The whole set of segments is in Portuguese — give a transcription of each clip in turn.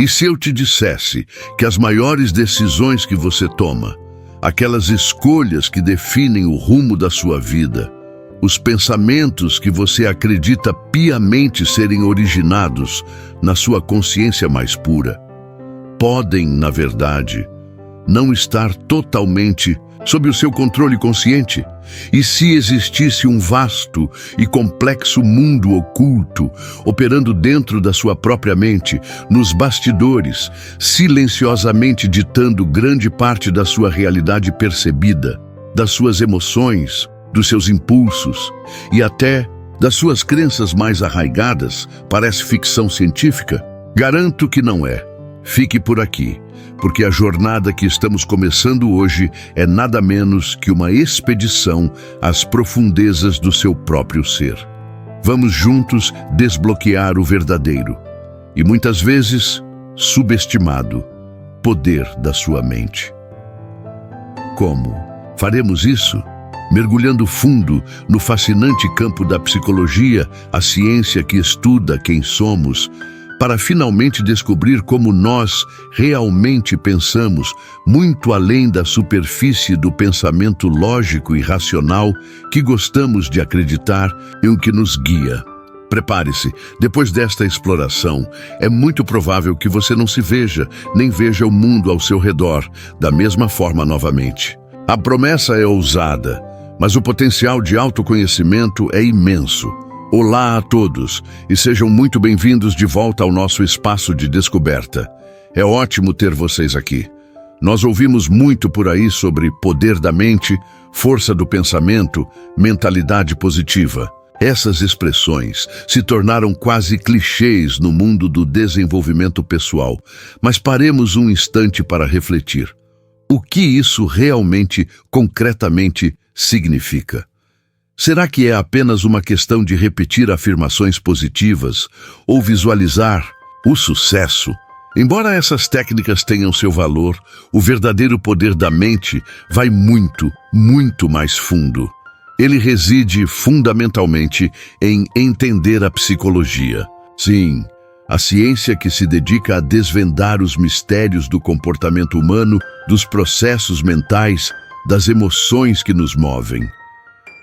E se eu te dissesse que as maiores decisões que você toma, aquelas escolhas que definem o rumo da sua vida, os pensamentos que você acredita piamente serem originados na sua consciência mais pura, podem, na verdade, não estar totalmente sob o seu controle consciente? E se existisse um vasto e complexo mundo oculto operando dentro da sua própria mente, nos bastidores, silenciosamente ditando grande parte da sua realidade percebida, das suas emoções, dos seus impulsos e até das suas crenças mais arraigadas? Parece ficção científica? Garanto que não é. Fique por aqui, porque a jornada que estamos começando hoje é nada menos que uma expedição às profundezas do seu próprio ser. Vamos juntos desbloquear o verdadeiro e muitas vezes subestimado poder da sua mente. Como faremos isso? Mergulhando fundo no fascinante campo da psicologia, a ciência que estuda quem somos, para finalmente descobrir como nós realmente pensamos, muito além da superfície do pensamento lógico e racional que gostamos de acreditar e o que nos guia. Prepare-se, depois desta exploração, é muito provável que você não se veja, nem veja o mundo ao seu redor, da mesma forma novamente. A promessa é ousada, mas o potencial de autoconhecimento é imenso. Olá a todos e sejam muito bem-vindos de volta ao nosso espaço de descoberta. É ótimo ter vocês aqui. Nós ouvimos muito por aí sobre poder da mente, força do pensamento, mentalidade positiva. Essas expressões se tornaram quase clichês no mundo do desenvolvimento pessoal, mas paremos um instante para refletir. O que isso realmente, concretamente, significa? Será que é apenas uma questão de repetir afirmações positivas ou visualizar o sucesso? Embora essas técnicas tenham seu valor, o verdadeiro poder da mente vai muito, muito mais fundo. Ele reside fundamentalmente em entender a psicologia. Sim, a ciência que se dedica a desvendar os mistérios do comportamento humano, dos processos mentais, das emoções que nos movem.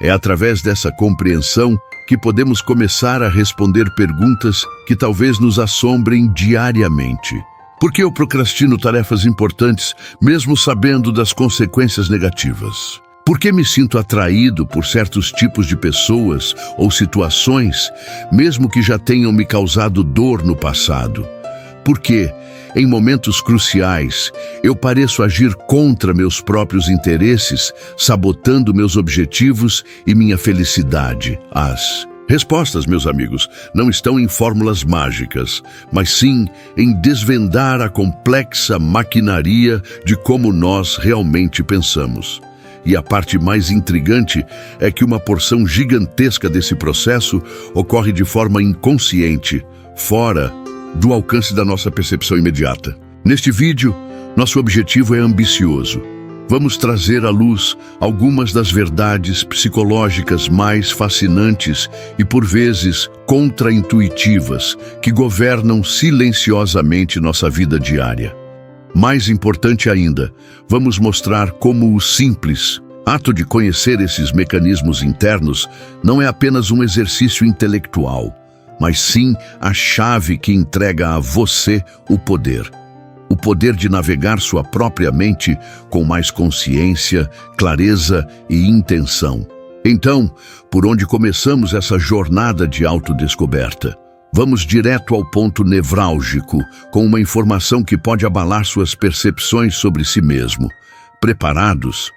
É através dessa compreensão que podemos começar a responder perguntas que talvez nos assombrem diariamente. Por que eu procrastino tarefas importantes, mesmo sabendo das consequências negativas? Por que me sinto atraído por certos tipos de pessoas ou situações, mesmo que já tenham me causado dor no passado? Por que, em momentos cruciais, eu pareço agir contra meus próprios interesses, sabotando meus objetivos e minha felicidade? As respostas, meus amigos, não estão em fórmulas mágicas, mas sim em desvendar a complexa maquinaria de como nós realmente pensamos. E a parte mais intrigante é que uma porção gigantesca desse processo ocorre de forma inconsciente, fora do alcance da nossa percepção imediata. Neste vídeo, nosso objetivo é ambicioso. Vamos trazer à luz algumas das verdades psicológicas mais fascinantes e, por vezes, contraintuitivas que governam silenciosamente nossa vida diária. Mais importante ainda, vamos mostrar como o simples ato de conhecer esses mecanismos internos não é apenas um exercício intelectual, mas sim a chave que entrega a você o poder. O poder de navegar sua própria mente com mais consciência, clareza e intenção. Então, por onde começamos essa jornada de autodescoberta? Vamos direto ao ponto nevrálgico, com uma informação que pode abalar suas percepções sobre si mesmo. Preparados?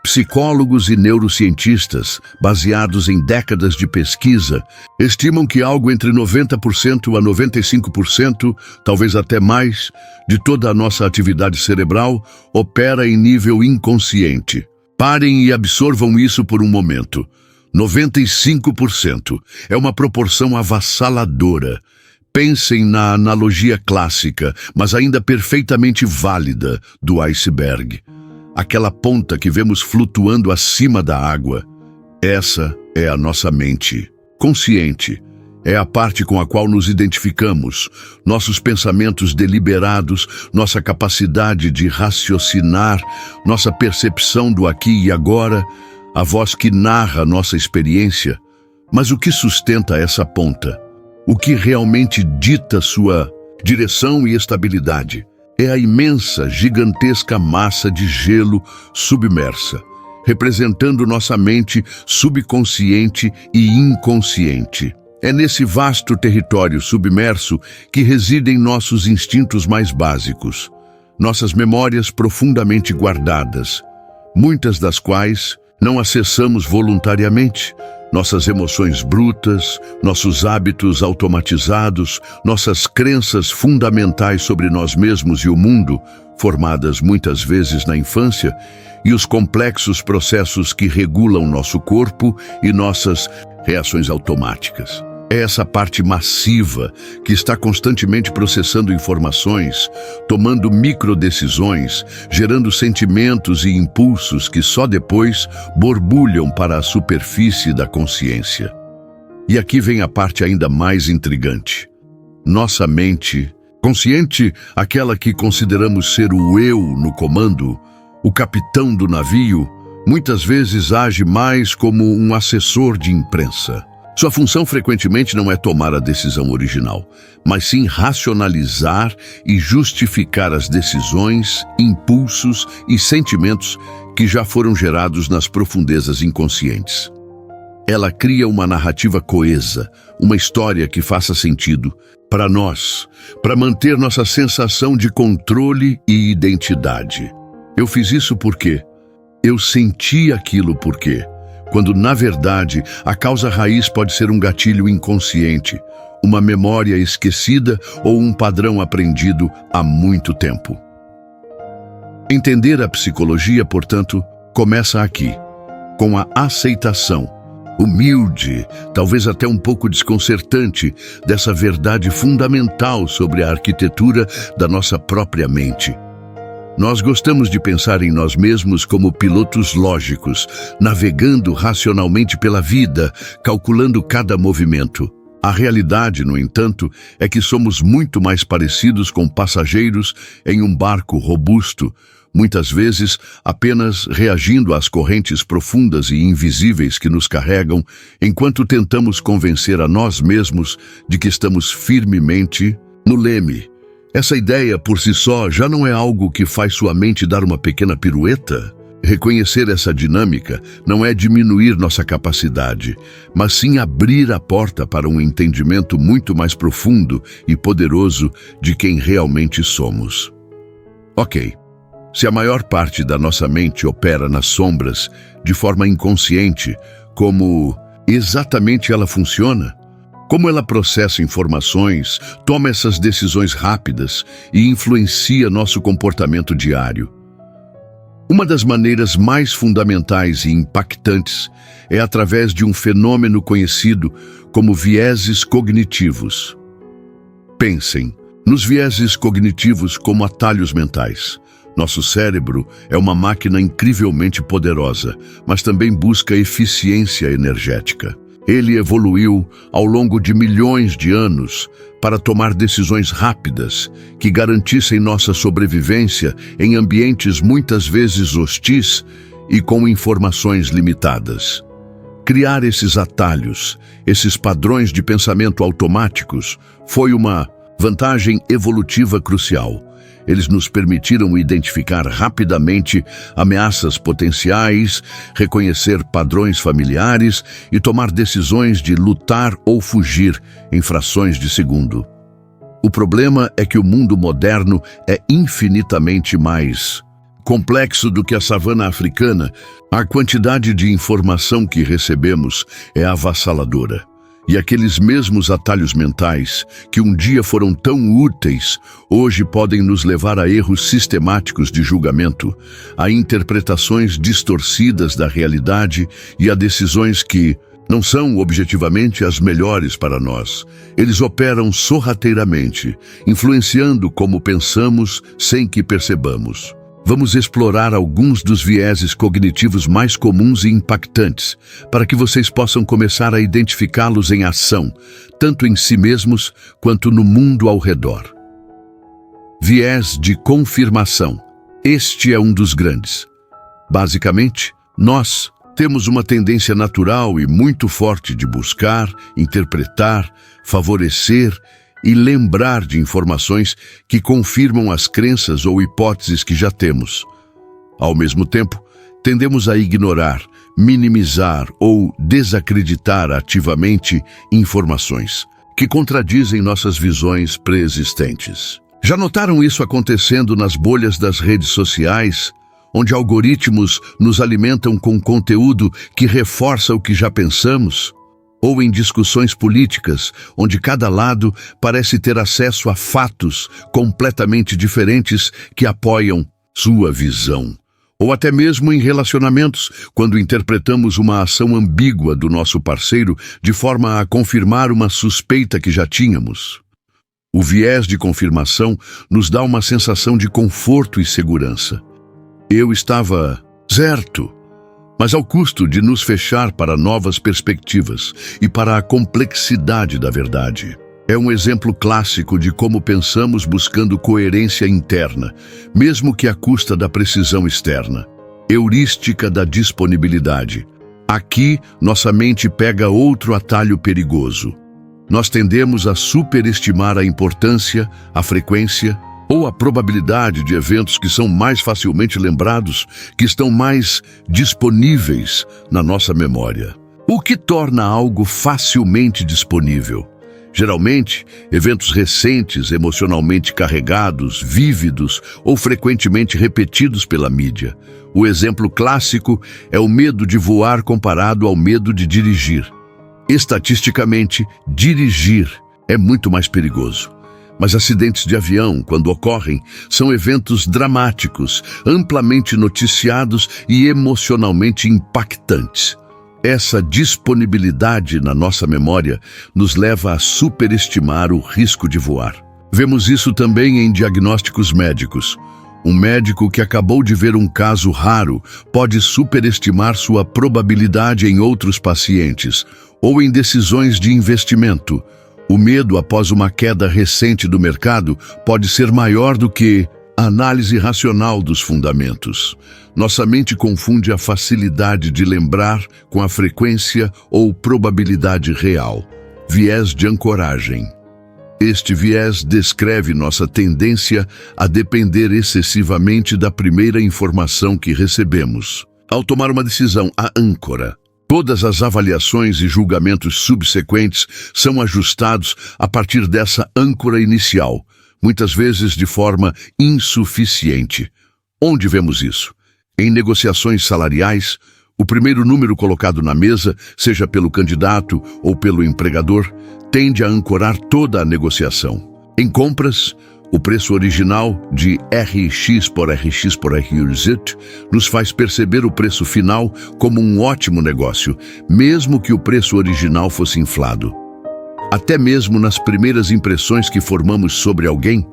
Psicólogos e neurocientistas, baseados em décadas de pesquisa, estimam que algo entre 90% a 95%, talvez até mais, de toda a nossa atividade cerebral opera em nível inconsciente. Parem e absorvam isso por um momento. 95% é uma proporção avassaladora. Pensem na analogia clássica, mas ainda perfeitamente válida, do iceberg. Aquela ponta que vemos flutuando acima da água. Essa é a nossa mente, consciente, É a parte com a qual nos identificamos, nossos pensamentos deliberados, nossa capacidade de raciocinar, nossa percepção do aqui e agora, a voz que narra nossa experiência. Mas o que sustenta essa ponta? O que realmente dita sua direção e estabilidade? É a imensa, gigantesca massa de gelo submersa, representando nossa mente subconsciente e inconsciente. É nesse vasto território submerso que residem nossos instintos mais básicos, nossas memórias profundamente guardadas, muitas das quais não acessamos voluntariamente, nossas emoções brutas, nossos hábitos automatizados, nossas crenças fundamentais sobre nós mesmos e o mundo, formadas muitas vezes na infância, e os complexos processos que regulam nosso corpo e nossas reações automáticas. É essa parte massiva que está constantemente processando informações, tomando microdecisões, gerando sentimentos e impulsos que só depois borbulham para a superfície da consciência. E aqui vem a parte ainda mais intrigante. Nossa mente, consciente, aquela que consideramos ser o eu no comando, o capitão do navio, muitas vezes age mais como um assessor de imprensa. Sua função frequentemente não é tomar a decisão original, mas sim racionalizar e justificar as decisões, impulsos e sentimentos que já foram gerados nas profundezas inconscientes. Ela cria uma narrativa coesa, uma história que faça sentido para nós, para manter nossa sensação de controle e identidade. Eu fiz isso porque eu senti aquilo porque... quando, na verdade, a causa raiz pode ser um gatilho inconsciente, uma memória esquecida ou um padrão aprendido há muito tempo. Entender a psicologia, portanto, começa aqui, com a aceitação, humilde, talvez até um pouco desconcertante, dessa verdade fundamental sobre a arquitetura da nossa própria mente. Nós gostamos de pensar em nós mesmos como pilotos lógicos, navegando racionalmente pela vida, calculando cada movimento. A realidade, no entanto, é que somos muito mais parecidos com passageiros em um barco robusto, muitas vezes apenas reagindo às correntes profundas e invisíveis que nos carregam, enquanto tentamos convencer a nós mesmos de que estamos firmemente no leme. Essa ideia por si só já não é algo que faz sua mente dar uma pequena pirueta? Reconhecer essa dinâmica não é diminuir nossa capacidade, mas sim abrir a porta para um entendimento muito mais profundo e poderoso de quem realmente somos. Ok, se a maior parte da nossa mente opera nas sombras, de forma inconsciente, como exatamente ela funciona? Como ela processa informações, toma essas decisões rápidas e influencia nosso comportamento diário? Uma das maneiras mais fundamentais e impactantes é através de um fenômeno conhecido como vieses cognitivos. Pensem nos vieses cognitivos como atalhos mentais. Nosso cérebro é uma máquina incrivelmente poderosa, mas também busca eficiência energética. Ele evoluiu ao longo de milhões de anos para tomar decisões rápidas que garantissem nossa sobrevivência em ambientes muitas vezes hostis e com informações limitadas. Criar esses atalhos, esses padrões de pensamento automáticos, foi uma vantagem evolutiva crucial. Eles nos permitiram identificar rapidamente ameaças potenciais, reconhecer padrões familiares e tomar decisões de lutar ou fugir em frações de segundo. O problema é que o mundo moderno é infinitamente mais complexo do que a savana africana. A quantidade de informação que recebemos é avassaladora. E aqueles mesmos atalhos mentais, que um dia foram tão úteis, hoje podem nos levar a erros sistemáticos de julgamento, a interpretações distorcidas da realidade e a decisões que não são objetivamente as melhores para nós. Eles operam sorrateiramente, influenciando como pensamos sem que percebamos. Vamos explorar alguns dos vieses cognitivos mais comuns e impactantes, para que vocês possam começar a identificá-los em ação, tanto em si mesmos quanto no mundo ao redor. Viés de confirmação. Este é um dos grandes. Basicamente, nós temos uma tendência natural e muito forte de buscar, interpretar, favorecer e lembrar de informações que confirmam as crenças ou hipóteses que já temos. Ao mesmo tempo, tendemos a ignorar, minimizar ou desacreditar ativamente informações que contradizem nossas visões pré-existentes. Já notaram isso acontecendo nas bolhas das redes sociais, onde algoritmos nos alimentam com conteúdo que reforça o que já pensamos? Ou em discussões políticas, onde cada lado parece ter acesso a fatos completamente diferentes que apoiam sua visão. Ou até mesmo em relacionamentos, quando interpretamos uma ação ambígua do nosso parceiro de forma a confirmar uma suspeita que já tínhamos. O viés de confirmação nos dá uma sensação de conforto e segurança. Eu estava certo, mas ao custo de nos fechar para novas perspectivas e para a complexidade da verdade. É um exemplo clássico de como pensamos buscando coerência interna, mesmo que à custa da precisão externa. Heurística da disponibilidade. Aqui, nossa mente pega outro atalho perigoso. Nós tendemos a superestimar a importância, a frequência ou a probabilidade de eventos que são mais facilmente lembrados, que estão mais disponíveis na nossa memória. O que torna algo facilmente disponível? Geralmente, eventos recentes, emocionalmente carregados, vívidos ou frequentemente repetidos pela mídia. O exemplo clássico é o medo de voar comparado ao medo de dirigir. Estatisticamente, dirigir é muito mais perigoso. Mas acidentes de avião, quando ocorrem, são eventos dramáticos, amplamente noticiados e emocionalmente impactantes. Essa disponibilidade na nossa memória nos leva a superestimar o risco de voar. Vemos isso também em diagnósticos médicos. Um médico que acabou de ver um caso raro pode superestimar sua probabilidade em outros pacientes, ou em decisões de investimento. O medo após uma queda recente do mercado pode ser maior do que a análise racional dos fundamentos. Nossa mente confunde a facilidade de lembrar com a frequência ou probabilidade real. Viés de ancoragem. Este viés descreve nossa tendência a depender excessivamente da primeira informação que recebemos. Ao tomar uma decisão, a âncora. Todas as avaliações e julgamentos subsequentes são ajustados a partir dessa âncora inicial, muitas vezes de forma insuficiente. Onde vemos isso? Em negociações salariais, o primeiro número colocado na mesa, seja pelo candidato ou pelo empregador, tende a ancorar toda a negociação. Em compras, o preço original de RX por RX por RZ nos faz perceber o preço final como um ótimo negócio, mesmo que o preço original fosse inflado. Até mesmo nas primeiras impressões que formamos sobre alguém,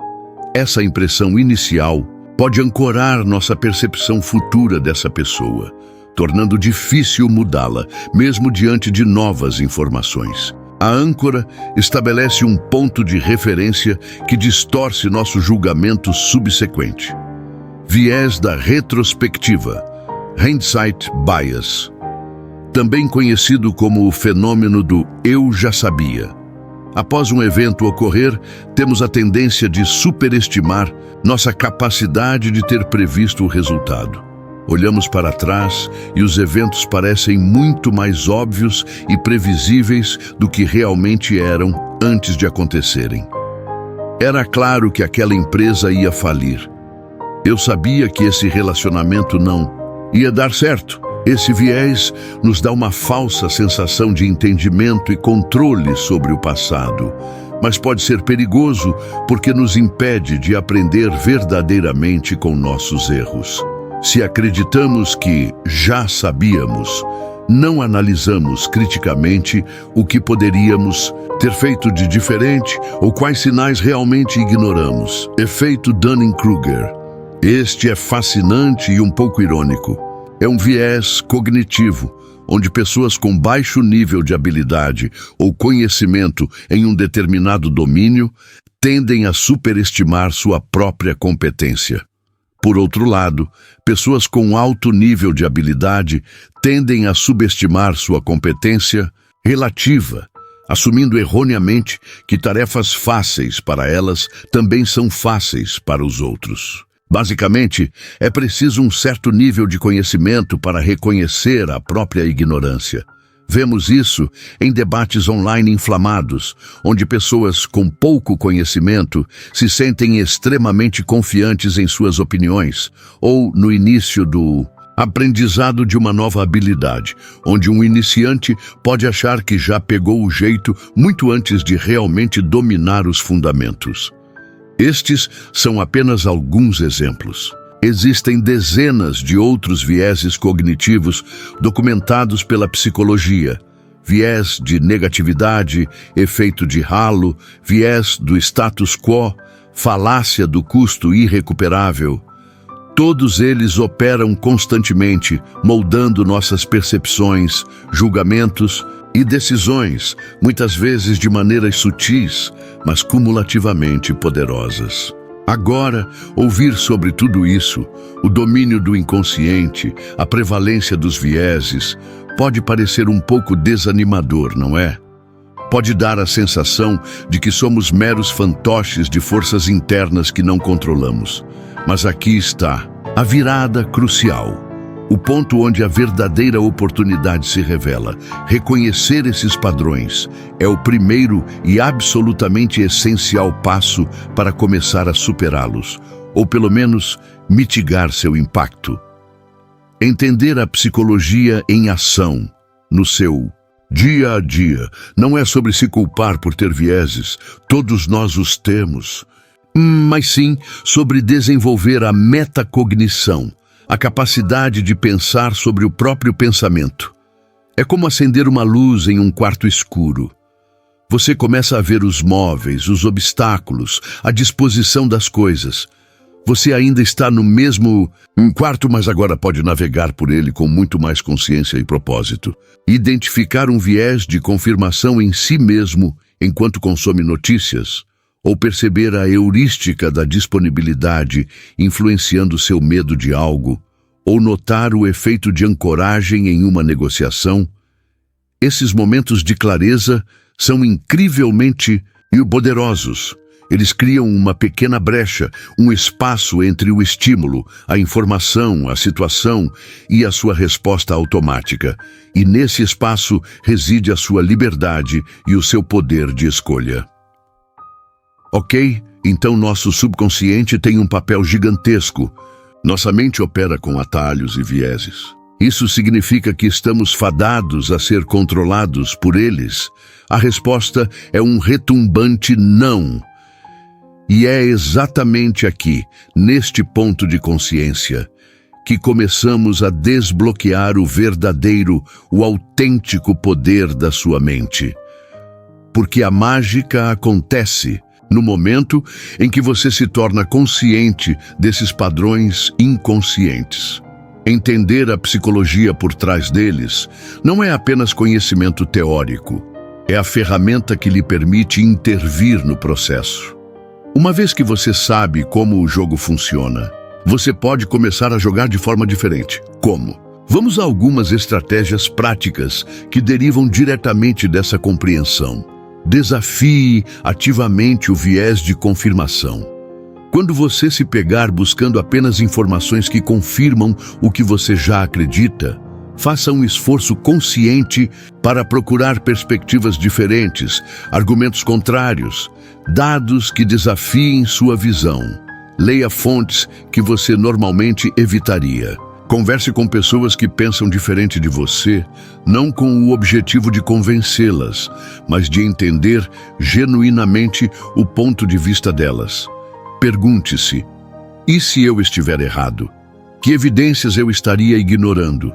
essa impressão inicial pode ancorar nossa percepção futura dessa pessoa, tornando difícil mudá-la, mesmo diante de novas informações. A âncora estabelece um ponto de referência que distorce nosso julgamento subsequente. Viés da retrospectiva, hindsight bias, também conhecido como o fenômeno do eu já sabia. Após um evento ocorrer, temos a tendência de superestimar nossa capacidade de ter previsto o resultado. Olhamos para trás e os eventos parecem muito mais óbvios e previsíveis do que realmente eram antes de acontecerem. Era claro que aquela empresa ia falir. Eu sabia que esse relacionamento não ia dar certo. Esse viés nos dá uma falsa sensação de entendimento e controle sobre o passado, mas pode ser perigoso porque nos impede de aprender verdadeiramente com nossos erros. Se acreditamos que já sabíamos, não analisamos criticamente o que poderíamos ter feito de diferente ou quais sinais realmente ignoramos. Efeito Dunning-Kruger. Este é fascinante e um pouco irônico. É um viés cognitivo, onde pessoas com baixo nível de habilidade ou conhecimento em um determinado domínio tendem a superestimar sua própria competência. Por outro lado, pessoas com alto nível de habilidade tendem a subestimar sua competência relativa, assumindo erroneamente que tarefas fáceis para elas também são fáceis para os outros. Basicamente, é preciso um certo nível de conhecimento para reconhecer a própria ignorância. Vemos isso em debates online inflamados, onde pessoas com pouco conhecimento se sentem extremamente confiantes em suas opiniões, ou no início do aprendizado de uma nova habilidade, onde um iniciante pode achar que já pegou o jeito muito antes de realmente dominar os fundamentos. Estes são apenas alguns exemplos. Existem dezenas de outros vieses cognitivos documentados pela psicologia. Viés de negatividade, efeito de halo, viés do status quo, falácia do custo irrecuperável. Todos eles operam constantemente, moldando nossas percepções, julgamentos e decisões, muitas vezes de maneiras sutis, mas cumulativamente poderosas. Agora, ouvir sobre tudo isso, o domínio do inconsciente, a prevalência dos vieses, pode parecer um pouco desanimador, não é? Pode dar a sensação de que somos meros fantoches de forças internas que não controlamos. Mas aqui está a virada crucial. O ponto onde a verdadeira oportunidade se revela. Reconhecer esses padrões é o primeiro e absolutamente essencial passo para começar a superá-los, ou pelo menos mitigar seu impacto. Entender a psicologia em ação, no seu dia a dia, não é sobre se culpar por ter vieses, todos nós os temos, mas sim sobre desenvolver a metacognição, a capacidade de pensar sobre o próprio pensamento. É como acender uma luz em um quarto escuro. Você começa a ver os móveis, os obstáculos, a disposição das coisas. Você ainda está no mesmo quarto, mas agora pode navegar por ele com muito mais consciência e propósito. Identificar um viés de confirmação em si mesmo enquanto consome notícias, ou perceber a heurística da disponibilidade influenciando seu medo de algo, ou notar o efeito de ancoragem em uma negociação, esses momentos de clareza são incrivelmente poderosos. Eles criam uma pequena brecha, um espaço entre o estímulo, a informação, a situação e a sua resposta automática. E nesse espaço reside a sua liberdade e o seu poder de escolha. Ok? Então nosso subconsciente tem um papel gigantesco. Nossa mente opera com atalhos e vieses. Isso significa que estamos fadados a ser controlados por eles. A resposta é um retumbante não. E é exatamente aqui, neste ponto de consciência, que começamos a desbloquear o verdadeiro, o autêntico poder da sua mente. Porque a mágica acontece no momento em que você se torna consciente desses padrões inconscientes. Entender a psicologia por trás deles não é apenas conhecimento teórico, é a ferramenta que lhe permite intervir no processo. Uma vez que você sabe como o jogo funciona, você pode começar a jogar de forma diferente. Como? Vamos a algumas estratégias práticas que derivam diretamente dessa compreensão. Desafie ativamente o viés de confirmação. Quando você se pegar buscando apenas informações que confirmam o que você já acredita, faça um esforço consciente para procurar perspectivas diferentes, argumentos contrários, dados que desafiem sua visão. Leia fontes que você normalmente evitaria. Converse com pessoas que pensam diferente de você, não com o objetivo de convencê-las, mas de entender genuinamente o ponto de vista delas. Pergunte-se: e se eu estiver errado? Que evidências eu estaria ignorando?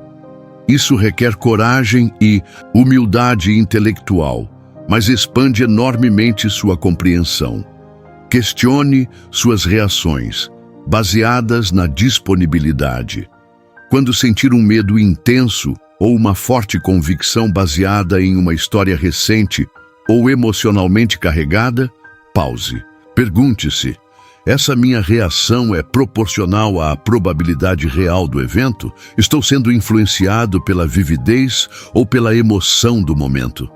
Isso requer coragem e humildade intelectual, mas expande enormemente sua compreensão. Questione suas reações. baseadas na disponibilidade. Quando sentir um medo intenso ou uma forte convicção baseada em uma história recente ou emocionalmente carregada, pause. Pergunte-se: essa minha reação é proporcional à probabilidade real do evento? Estou sendo influenciado pela vividez ou pela emoção do momento?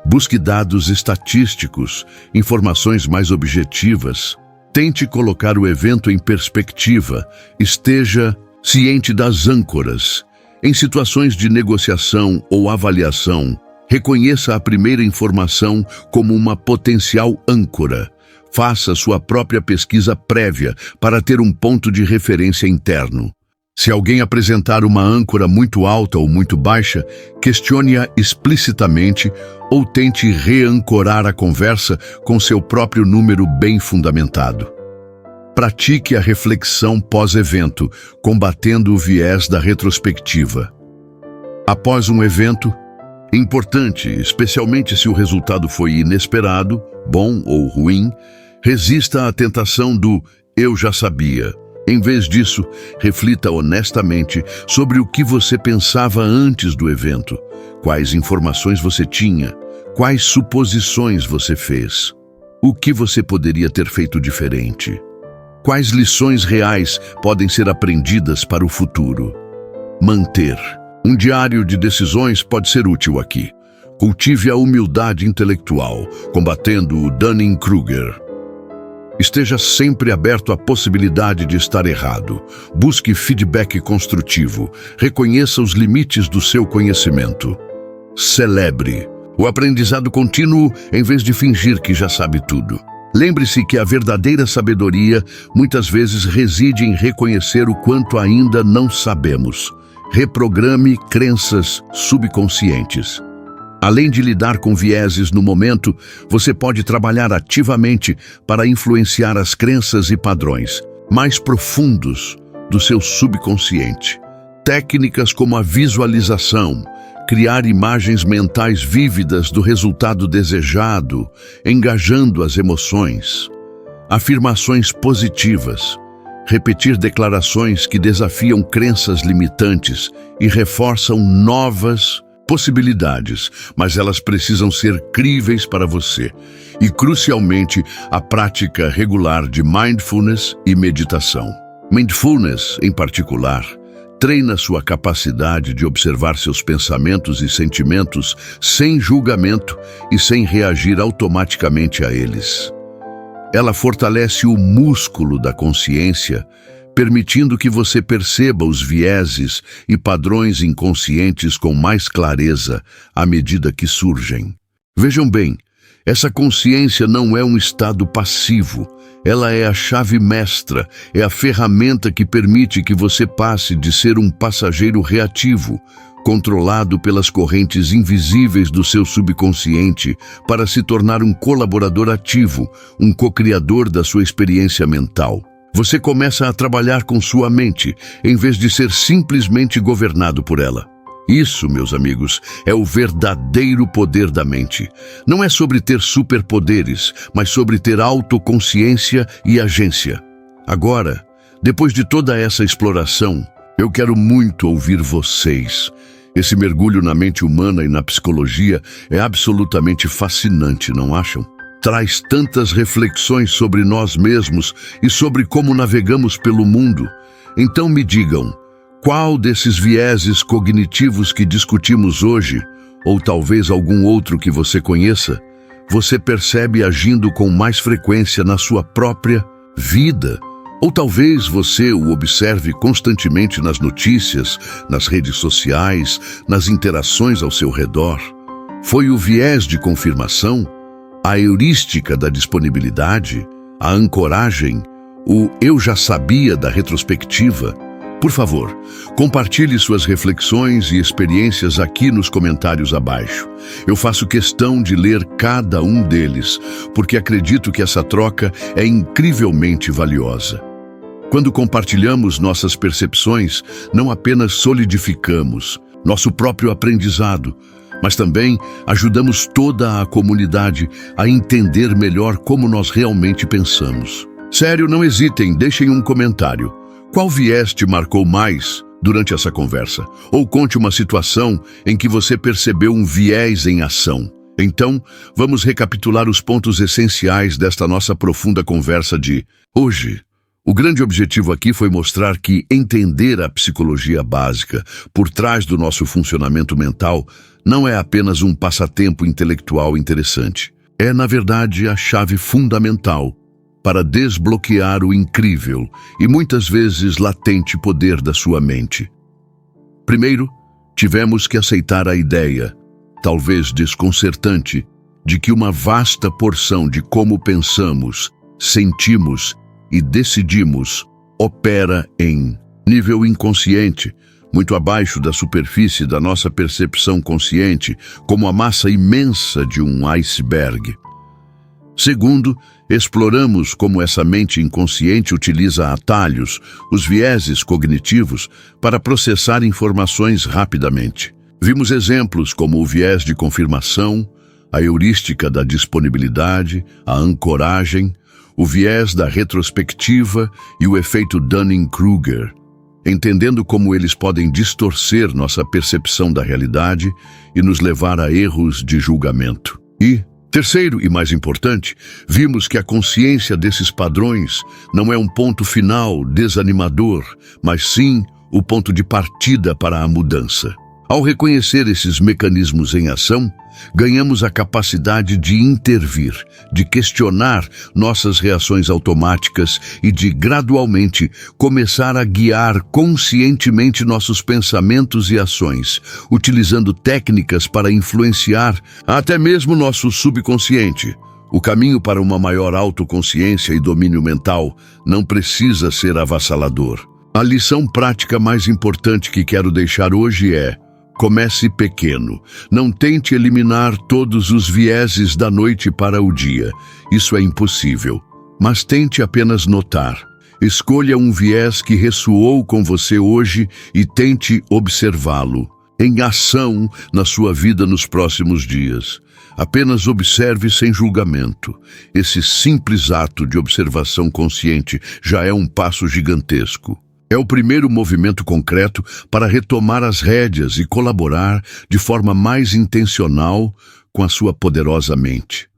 Busque dados estatísticos, informações mais objetivas. Tente colocar o evento em perspectiva. Esteja ciente das âncoras. Em situações de negociação ou avaliação, reconheça a primeira informação como uma potencial âncora. Faça sua própria pesquisa prévia para ter um ponto de referência interno. Se alguém apresentar uma âncora muito alta ou muito baixa, questione-a explicitamente ou tente reancorar a conversa com seu próprio número bem fundamentado. Pratique a reflexão pós-evento, combatendo o viés da retrospectiva. Após um evento, importante, especialmente se o resultado foi inesperado, bom ou ruim, resista à tentação do "eu já sabia". Em vez disso, reflita honestamente sobre o que você pensava antes do evento, quais informações você tinha, quais suposições você fez, o que você poderia ter feito diferente. Quais lições reais podem ser aprendidas para o futuro? Manter um diário de decisões pode ser útil aqui. Cultive a humildade intelectual, combatendo o Dunning-Kruger. Esteja sempre aberto à possibilidade de estar errado. Busque feedback construtivo. Reconheça os limites do seu conhecimento. Celebre o aprendizado contínuo em vez de fingir que já sabe tudo. Lembre-se que a verdadeira sabedoria muitas vezes reside em reconhecer o quanto ainda não sabemos. Reprograme crenças subconscientes. Além de lidar com vieses no momento, você pode trabalhar ativamente para influenciar as crenças e padrões mais profundos do seu subconsciente. Técnicas como a visualização, criar imagens mentais vívidas do resultado desejado, engajando as emoções. Afirmações positivas. Repetir declarações que desafiam crenças limitantes e reforçam novas possibilidades, mas elas precisam ser críveis para você. E, crucialmente, a prática regular de mindfulness e meditação. Mindfulness, em particular, treina sua capacidade de observar seus pensamentos e sentimentos sem julgamento e sem reagir automaticamente a eles. Ela fortalece o músculo da consciência, permitindo que você perceba os vieses e padrões inconscientes com mais clareza à medida que surgem. Vejam bem, essa consciência não é um estado passivo. Ela é a chave mestra, é a ferramenta que permite que você passe de ser um passageiro reativo, controlado pelas correntes invisíveis do seu subconsciente, para se tornar um colaborador ativo, um co-criador da sua experiência mental. Você começa a trabalhar com sua mente, em vez de ser simplesmente governado por ela. Isso, meus amigos, é o verdadeiro poder da mente. Não é sobre ter superpoderes, mas sobre ter autoconsciência e agência. Agora, depois de toda essa exploração, eu quero muito ouvir vocês. Esse mergulho na mente humana e na psicologia é absolutamente fascinante, não acham? Traz tantas reflexões sobre nós mesmos e sobre como navegamos pelo mundo. Então me digam, qual desses vieses cognitivos que discutimos hoje, ou talvez algum outro que você conheça, você percebe agindo com mais frequência na sua própria vida? Ou talvez você o observe constantemente nas notícias, nas redes sociais, nas interações ao seu redor? Foi o viés de confirmação? A heurística da disponibilidade? A ancoragem? O "eu já sabia" da retrospectiva? Por favor, compartilhe suas reflexões e experiências aqui nos comentários abaixo. Eu faço questão de ler cada um deles, porque acredito que essa troca é incrivelmente valiosa. Quando compartilhamos nossas percepções, não apenas solidificamos nosso próprio aprendizado, mas também ajudamos toda a comunidade a entender melhor como nós realmente pensamos. Sério, não hesitem, deixem um comentário. Qual viés te marcou mais durante essa conversa? Ou conte uma situação em que você percebeu um viés em ação. Então, vamos recapitular os pontos essenciais desta nossa profunda conversa de hoje. O grande objetivo aqui foi mostrar que entender a psicologia básica por trás do nosso funcionamento mental não é apenas um passatempo intelectual interessante. É, na verdade, a chave fundamental para desbloquear o incrível e muitas vezes latente poder da sua mente. Primeiro, tivemos que aceitar a ideia, talvez desconcertante, de que uma vasta porção de como pensamos, sentimos e decidimos opera em nível inconsciente, muito abaixo da superfície da nossa percepção consciente, como a massa imensa de um iceberg. Segundo, exploramos como essa mente inconsciente utiliza atalhos, os vieses cognitivos, para processar informações rapidamente. Vimos exemplos como o viés de confirmação, a heurística da disponibilidade, a ancoragem, o viés da retrospectiva e o efeito Dunning-Kruger, entendendo como eles podem distorcer nossa percepção da realidade e nos levar a erros de julgamento. E, terceiro e mais importante, vimos que a consciência desses padrões não é um ponto final desanimador, mas sim o ponto de partida para a mudança. Ao reconhecer esses mecanismos em ação, ganhamos a capacidade de intervir, de questionar nossas reações automáticas e de, gradualmente, começar a guiar conscientemente nossos pensamentos e ações, utilizando técnicas para influenciar até mesmo nosso subconsciente. O caminho para uma maior autoconsciência e domínio mental não precisa ser avassalador. A lição prática mais importante que quero deixar hoje é: comece pequeno. Não tente eliminar todos os vieses da noite para o dia. Isso é impossível. Mas tente apenas notar. Escolha um viés que ressoou com você hoje e tente observá-lo em ação na sua vida nos próximos dias. Apenas observe sem julgamento. Esse simples ato de observação consciente já é um passo gigantesco. É o primeiro movimento concreto para retomar as rédeas e colaborar de forma mais intencional com a sua poderosa mente.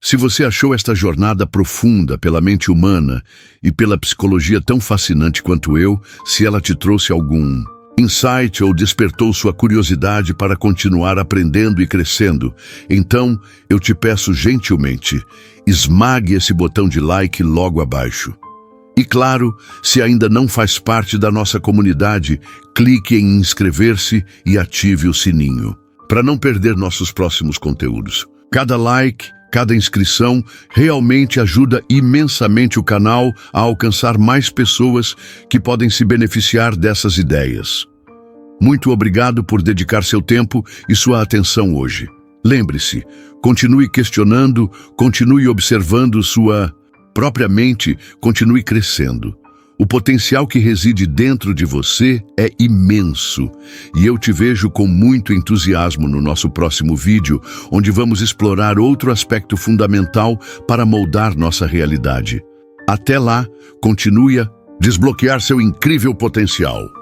Se você achou esta jornada profunda pela mente humana e pela psicologia tão fascinante quanto eu, se ela te trouxe algum insight ou despertou sua curiosidade para continuar aprendendo e crescendo, então eu te peço gentilmente, esmague esse botão de like logo abaixo. E claro, se ainda não faz parte da nossa comunidade, clique em inscrever-se e ative o sininho, para não perder nossos próximos conteúdos. Cada like, cada inscrição realmente ajuda imensamente o canal a alcançar mais pessoas que podem se beneficiar dessas ideias. Muito obrigado por dedicar seu tempo e sua atenção hoje. Lembre-se, continue questionando, continue observando sua própria mente, continue crescendo. O potencial que reside dentro de você é imenso e eu te vejo com muito entusiasmo no nosso próximo vídeo, onde vamos explorar outro aspecto fundamental para moldar nossa realidade. Até lá, continue a desbloquear seu incrível potencial.